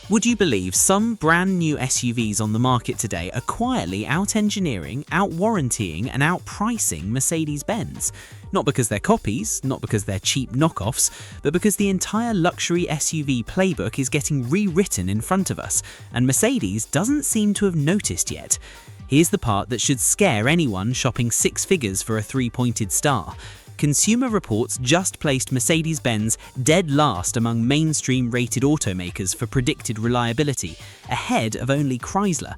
Would you believe some brand new SUVs on the market today are quietly out-engineering, out-warrantying and out-pricing Mercedes-Benz? Not because they're copies, not because they're cheap knockoffs, but because the entire luxury SUV playbook is getting rewritten in front of us, and Mercedes doesn't seem to have noticed yet. Here's the part that should scare anyone shopping six figures for a three-pointed star. Consumer Reports just placed Mercedes-Benz dead last among mainstream rated automakers for predicted reliability, ahead of only Chrysler.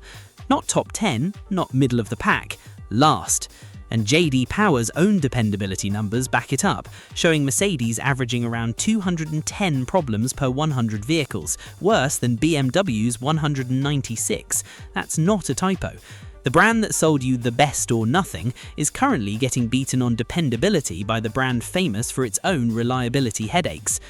Not top 10, not middle of the pack, last. And J.D. Power's own dependability numbers back it up, showing Mercedes averaging around 210 problems per 100 vehicles, worse than BMW's 196. That's not a typo. The brand that sold you the best or nothing is currently getting beaten on dependability by the brand famous for its own reliability headaches.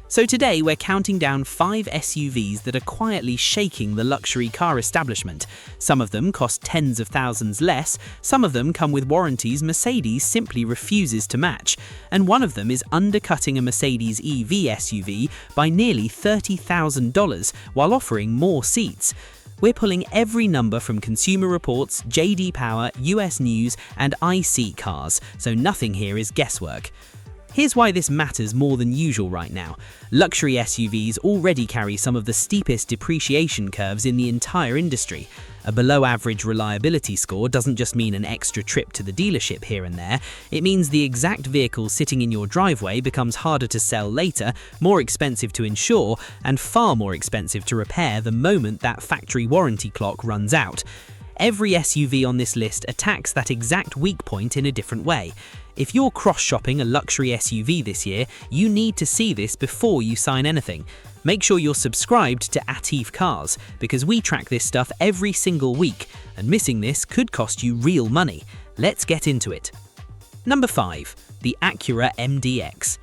So today we're counting down 5 SUVs that are quietly shaking the luxury car establishment. Some of them cost tens of thousands less, some of them come with warranties Mercedes simply refuses to match, and one of them is undercutting a Mercedes EV SUV by nearly $30,000 while offering more seats. We're pulling every number from Consumer Reports, J.D. Power, US News, and IC Cars, so nothing here is guesswork. Here's why this matters more than usual right now. Luxury SUVs already carry some of the steepest depreciation curves in the entire industry. A below-average reliability score doesn't just mean an extra trip to the dealership here and there. It means the exact vehicle sitting in your driveway becomes harder to sell later, more expensive to insure, and far more expensive to repair the moment that factory warranty clock runs out. Every SUV on this list attacks that exact weak point in a different way. If you're cross-shopping a luxury SUV this year, you need to see this before you sign anything. Make sure you're subscribed to Atif Cars, because we track this stuff every single week, and missing this could cost you real money. Let's get into it. Number 5. The Acura MDX.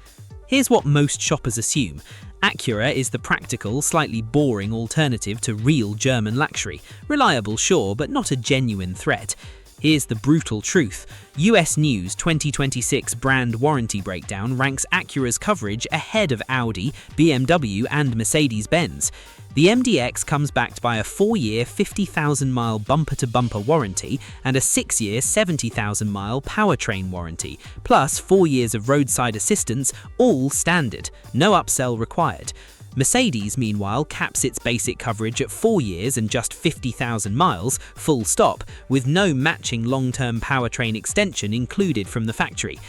Here's what most shoppers assume. Acura is the practical, slightly boring alternative to real German luxury. Reliable, sure, but not a genuine threat. Here's the brutal truth. US News 2026 brand warranty breakdown ranks Acura's coverage ahead of Audi, BMW and Mercedes-Benz. The MDX comes backed by a 4-year 50,000-mile bumper-to-bumper warranty and a 6-year 70,000-mile powertrain warranty, plus 4 years of roadside assistance, all standard, no upsell required. Mercedes, meanwhile, caps its basic coverage at 4 years and just 50,000 miles, full stop, with no matching long-term powertrain extension included from the factory.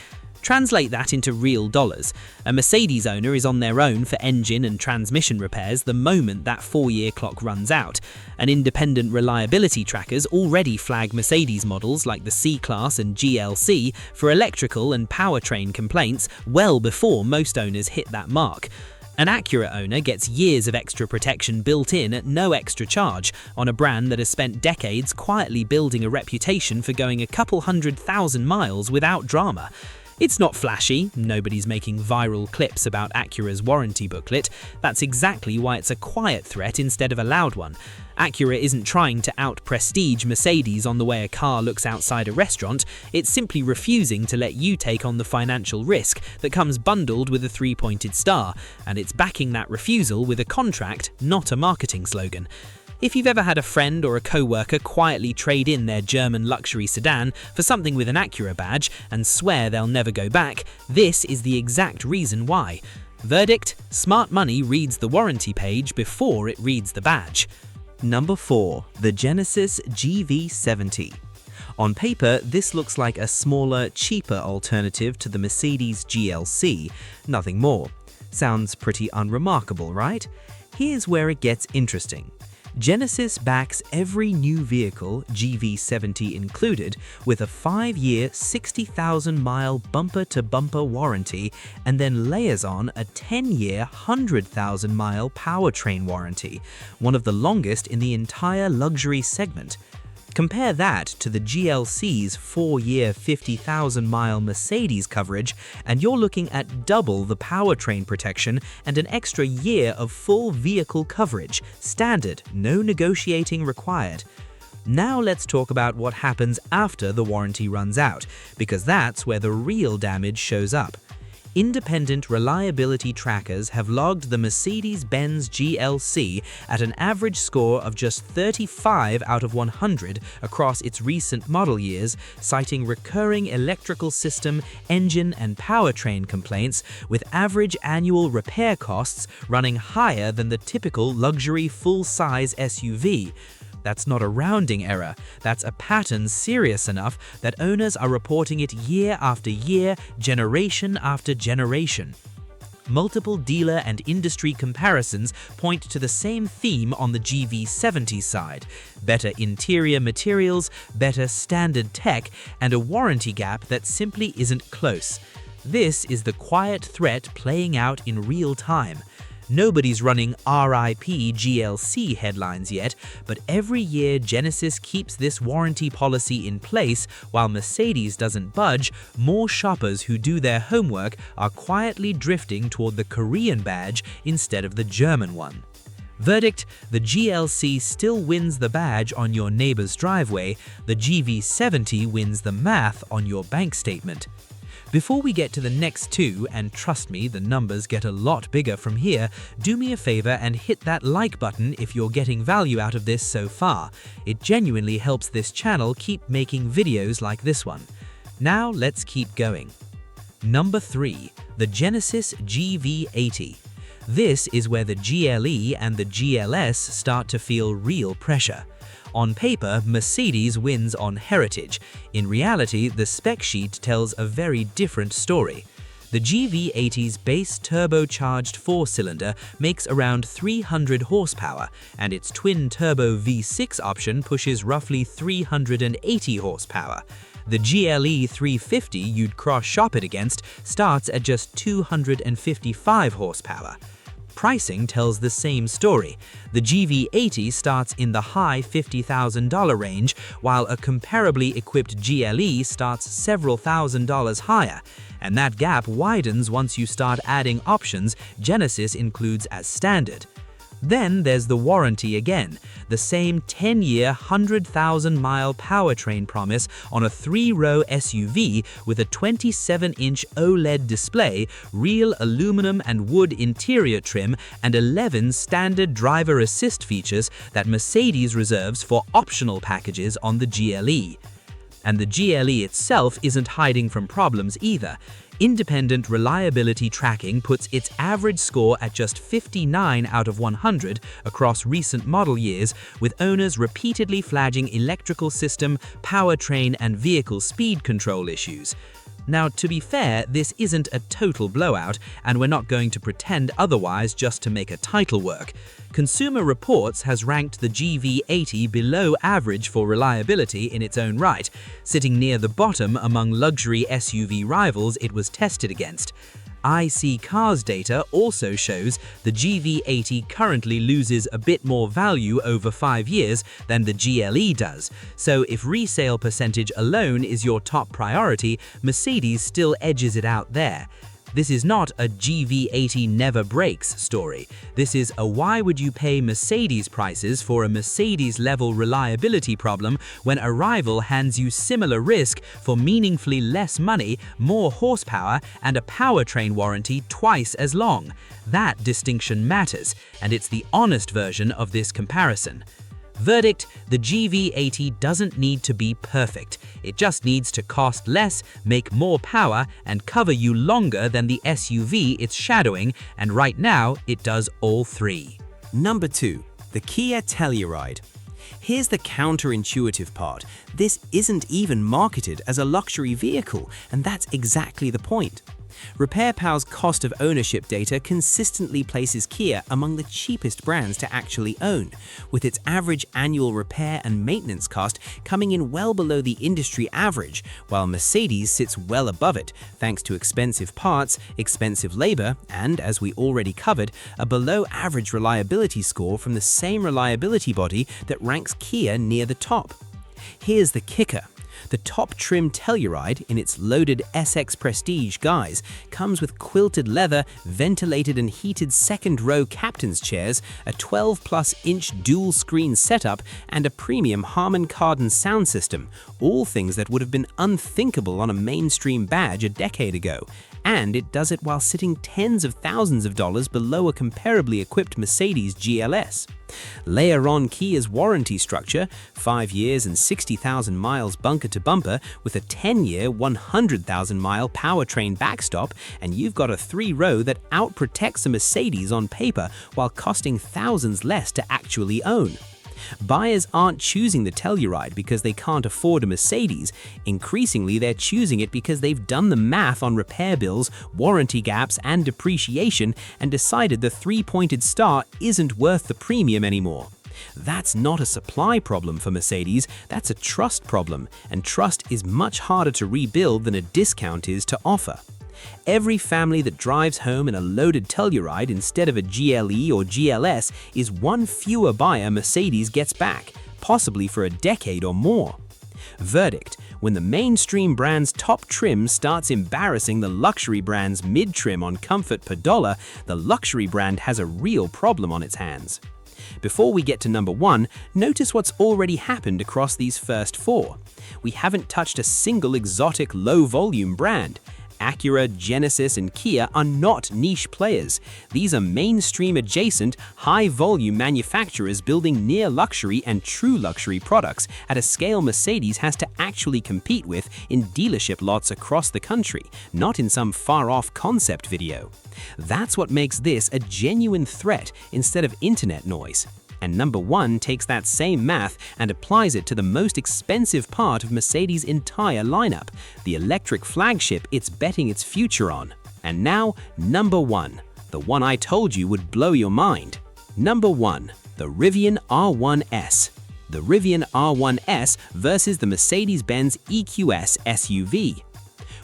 Translate that into real dollars. A Mercedes owner is on their own for engine and transmission repairs the moment that 4-year clock runs out. And independent reliability trackers already flag Mercedes models like the C-Class and GLC for electrical and powertrain complaints well before most owners hit that mark. An Acura owner gets years of extra protection built in at no extra charge on a brand that has spent decades quietly building a reputation for going a couple 100,000 miles without drama. It's not flashy, nobody's making viral clips about Acura's warranty booklet. That's exactly why it's a quiet threat instead of a loud one. Acura isn't trying to out-prestige Mercedes on the way a car looks outside a restaurant, it's simply refusing to let you take on the financial risk that comes bundled with a three-pointed star, and it's backing that refusal with a contract, not a marketing slogan. If you've ever had a friend or a co-worker quietly trade in their German luxury sedan for something with an Acura badge and swear they'll never go back, this is the exact reason why. Verdict: smart money reads the warranty page before it reads the badge. Number 4. The Genesis GV70. On paper, this looks like a smaller, cheaper alternative to the Mercedes GLC, nothing more. Sounds pretty unremarkable, right? Here's where it gets interesting. Genesis backs every new vehicle, GV70 included, with a 5-year 60,000-mile bumper-to-bumper warranty and then layers on a 10-year 100,000-mile powertrain warranty, one of the longest in the entire luxury segment. Compare that to the GLC's 4-year 50,000-mile Mercedes coverage, and you're looking at double the powertrain protection and an extra year of full vehicle coverage, standard, no negotiating required. Now let's talk about what happens after the warranty runs out, because that's where the real damage shows up. Independent reliability trackers have logged the Mercedes-Benz GLC at an average score of just 35 out of 100 across its recent model years, citing recurring electrical system, engine and powertrain complaints, with average annual repair costs running higher than the typical luxury full-size SUV. That's not a rounding error, that's a pattern serious enough that owners are reporting it year after year, generation after generation. Multiple dealer and industry comparisons point to the same theme on the GV70 side: better interior materials, better standard tech, and a warranty gap that simply isn't close. This is the quiet threat playing out in real time. Nobody's running RIP GLC headlines yet, but every year Genesis keeps this warranty policy in place while Mercedes doesn't budge. More shoppers who do their homework are quietly drifting toward the Korean badge instead of the German one. Verdict: the GLC still wins the badge on your neighbor's driveway, the GV70 wins the math on your bank statement. Before we get to the next two, and trust me, the numbers get a lot bigger from here, do me a favor and hit that like button if you're getting value out of this so far. It genuinely helps this channel keep making videos like this one. Now let's keep going. Number 3. The Genesis GV80. This is where the GLE and the GLS start to feel real pressure. On paper, Mercedes wins on heritage. In reality, the spec sheet tells a very different story. The GV80's base turbocharged 4-cylinder makes around 300 horsepower, and its twin-turbo V6 option pushes roughly 380 horsepower. The GLE 350 you'd cross-shop it against starts at just 255 horsepower. Pricing tells the same story. The GV80 starts in the high $50,000 range, while a comparably equipped GLE starts several $1,000s higher. And that gap widens once you start adding options Genesis includes as standard. Then there's the warranty again, the same 10-year, 100,000-mile powertrain promise on a 3-row SUV with a 27-inch OLED display, real aluminum and wood interior trim, and 11 standard driver assist features that Mercedes reserves for optional packages on the GLE. And the GLE itself isn't hiding from problems either. Independent reliability tracking puts its average score at just 59 out of 100 across recent model years, with owners repeatedly flagging electrical system, powertrain, and vehicle speed control issues. Now, to be fair, this isn't a total blowout, and we're not going to pretend otherwise just to make a title work. Consumer Reports has ranked the GV80 below average for reliability in its own right, sitting near the bottom among luxury SUV rivals it was tested against. IC Cars data also shows the GV80 currently loses a bit more value over 5 years than the GLE does, so if resale percentage alone is your top priority, Mercedes still edges it out there. This is not a GV80 never breaks story. This is a why would you pay Mercedes prices for a Mercedes-level reliability problem when a rival hands you similar risk for meaningfully less money, more horsepower, and a powertrain warranty twice as long. That distinction matters, and it's the honest version of this comparison. Verdict: the GV80 doesn't need to be perfect. It just needs to cost less, make more power, and cover you longer than the SUV it's shadowing, and right now it does all three. Number 2. The Kia Telluride. Here's the counterintuitive part. This isn't even marketed as a luxury vehicle, and that's exactly the point. RepairPal's cost of ownership data consistently places Kia among the cheapest brands to actually own, with its average annual repair and maintenance cost coming in well below the industry average, while Mercedes sits well above it, thanks to expensive parts, expensive labor, and, as we already covered, a below-average reliability score from the same reliability body that ranks Kia near the top. Here's the kicker. The top-trim Telluride, in its loaded SX Prestige guise, comes with quilted leather, ventilated and heated second-row captain's chairs, a 12-plus-inch dual-screen setup, and a premium Harman Kardon sound system, all things that would have been unthinkable on a mainstream badge a decade ago. And it does it while sitting tens of thousands of dollars below a comparably equipped Mercedes GLS. Layer on Kia's warranty structure, 5 years and 60,000 miles bunker to bumper with a 10-year, 100,000-mile powertrain backstop, and you've got a 3-row that outprotects a Mercedes on paper while costing thousands less to actually own. Buyers aren't choosing the Telluride because they can't afford a Mercedes. Increasingly, they're choosing it because they've done the math on repair bills, warranty gaps, and depreciation and decided the 3-pointed star isn't worth the premium anymore. That's not a supply problem for Mercedes, that's a trust problem, and trust is much harder to rebuild than a discount is to offer. Every family that drives home in a loaded Telluride instead of a GLE or GLS is one fewer buyer Mercedes gets back, possibly for a decade or more. Verdict: when the mainstream brand's top trim starts embarrassing the luxury brand's mid-trim on comfort per dollar, the luxury brand has a real problem on its hands. Before we get to number 1, notice what's already happened across these first 4. We haven't touched a single exotic low-volume brand. Acura, Genesis, and Kia are not niche players. These are mainstream adjacent, high-volume manufacturers building near-luxury and true luxury products at a scale Mercedes has to actually compete with in dealership lots across the country, not in some far-off concept video. That's what makes this a genuine threat instead of internet noise. And number 1 takes that same math and applies it to the most expensive part of Mercedes' entire lineup, the electric flagship it's betting its future on. And now, number 1, the one I told you would blow your mind. Number 1, the Rivian R1S. The Rivian R1S versus the Mercedes-Benz EQS SUV.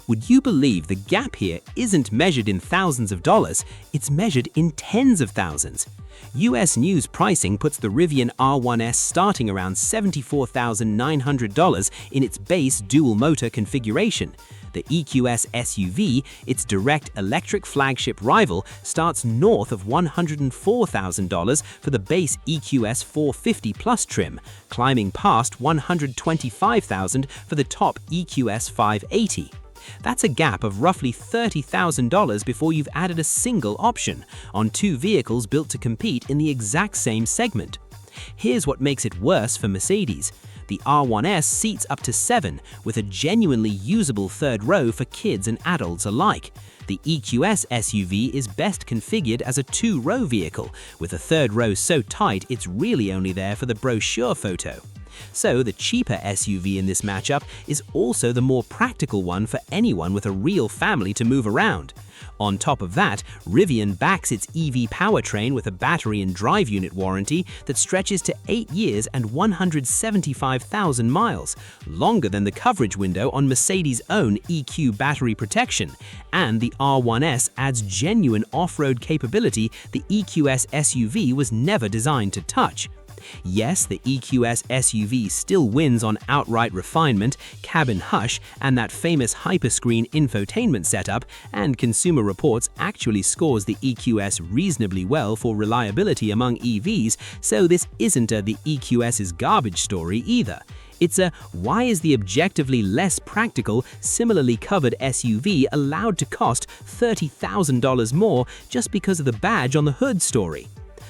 Would you believe the gap here isn't measured in thousands of dollars, it's measured in tens of thousands. US News pricing puts the Rivian R1S starting around $74,900 in its base dual-motor configuration. The EQS SUV, its direct electric flagship rival, starts north of $104,000 for the base EQS 450 Plus trim, climbing past $125,000 for the top EQS 580. That's a gap of roughly $30,000 before you've added a single option on 2 vehicles built to compete in the exact same segment. Here's what makes it worse for Mercedes. The R1S seats up to 7, with a genuinely usable 3rd row for kids and adults alike. The EQS SUV is best configured as a 2-row vehicle, with a 3rd row so tight it's really only there for the brochure photo. So the cheaper SUV in this matchup is also the more practical one for anyone with a real family to move around. On top of that, Rivian backs its EV powertrain with a battery and drive unit warranty that stretches to 8 years and 175,000 miles, longer than the coverage window on Mercedes' own EQ battery protection. And the R1S adds genuine off-road capability the EQS SUV was never designed to touch. Yes, the EQS SUV still wins on outright refinement, cabin hush, and that famous hyperscreen infotainment setup, and Consumer Reports actually scores the EQS reasonably well for reliability among EVs, so this isn't a the EQS's garbage story either. It's a why is the objectively less practical, similarly covered SUV allowed to cost $30,000 more just because of the badge on the hood story.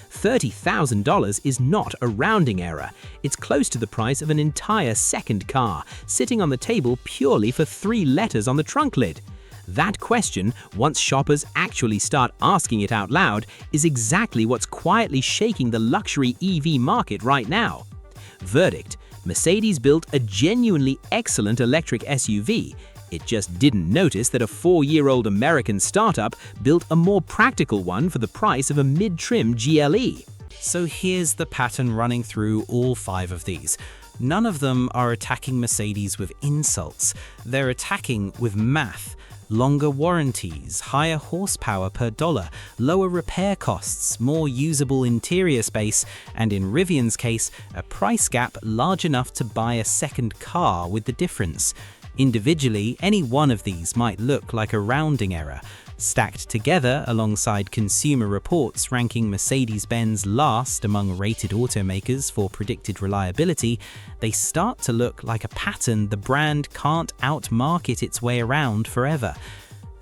$30,000 is not a rounding error. It's close to the price of an entire second car, sitting on the table purely for 3 letters on the trunk lid. That question, once shoppers actually start asking it out loud, is exactly what's quietly shaking the luxury EV market right now. Verdict: Mercedes built a genuinely excellent electric SUV. It just didn't notice that a 4-year-old American startup built a more practical one for the price of a mid-trim GLE. So here's the pattern running through all 5 of these. None of them are attacking Mercedes with insults. They're attacking with math. Longer warranties, higher horsepower per dollar, lower repair costs, more usable interior space, and in Rivian's case, a price gap large enough to buy a second car with the difference. Individually, any one of these might look like a rounding error. Stacked together alongside Consumer Reports ranking Mercedes-Benz last among rated automakers for predicted reliability, they start to look like a pattern the brand can't outmarket its way around forever.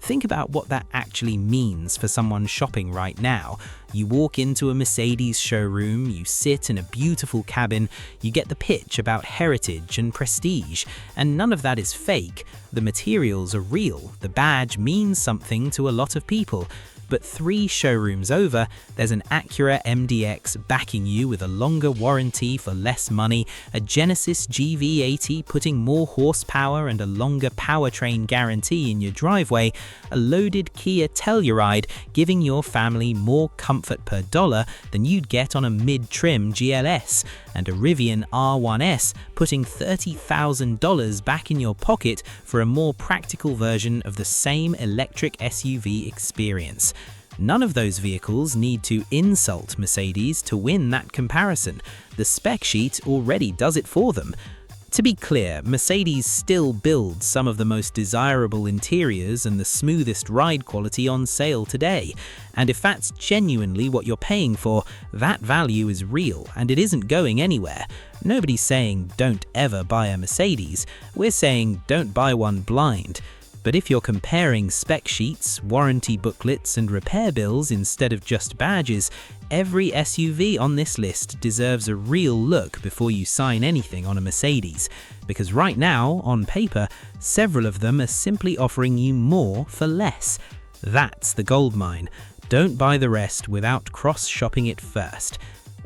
Think about what that actually means for someone shopping right now. You walk into a Mercedes showroom, you sit in a beautiful cabin, you get the pitch about heritage and prestige, and none of that is fake. The materials are real, the badge means something to a lot of people. But 3 showrooms over, there's an Acura MDX backing you with a longer warranty for less money, a Genesis GV80 putting more horsepower and a longer powertrain guarantee in your driveway, a loaded Kia Telluride giving your family more comfort per dollar than you'd get on a mid-trim GLS, and a Rivian R1S putting $30,000 back in your pocket for a more practical version of the same electric SUV experience. None of those vehicles need to insult Mercedes to win that comparison. The spec sheet already does it for them. To be clear, Mercedes still builds some of the most desirable interiors and the smoothest ride quality on sale today. And if that's genuinely what you're paying for, that value is real and it isn't going anywhere. Nobody's saying don't ever buy a Mercedes. We're saying don't buy one blind. But if you're comparing spec sheets, warranty booklets, and repair bills instead of just badges, every SUV on this list deserves a real look before you sign anything on a Mercedes. Because right now, on paper, several of them are simply offering you more for less. That's the goldmine. Don't buy the rest without cross-shopping it first.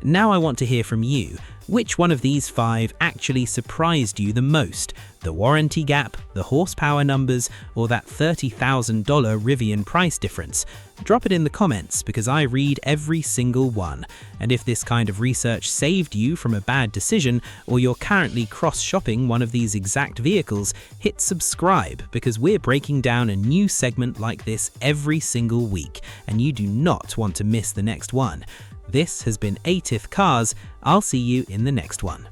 Now I want to hear from you. Which one of these 5 actually surprised you the most? The warranty gap, the horsepower numbers, or that $30,000 Rivian price difference? Drop it in the comments because I read every single one. And if this kind of research saved you from a bad decision, or you're currently cross-shopping one of these exact vehicles, hit subscribe because we're breaking down a new segment like this every single week, and you do not want to miss the next one. This has been Atif Cars. I'll see you in the next one.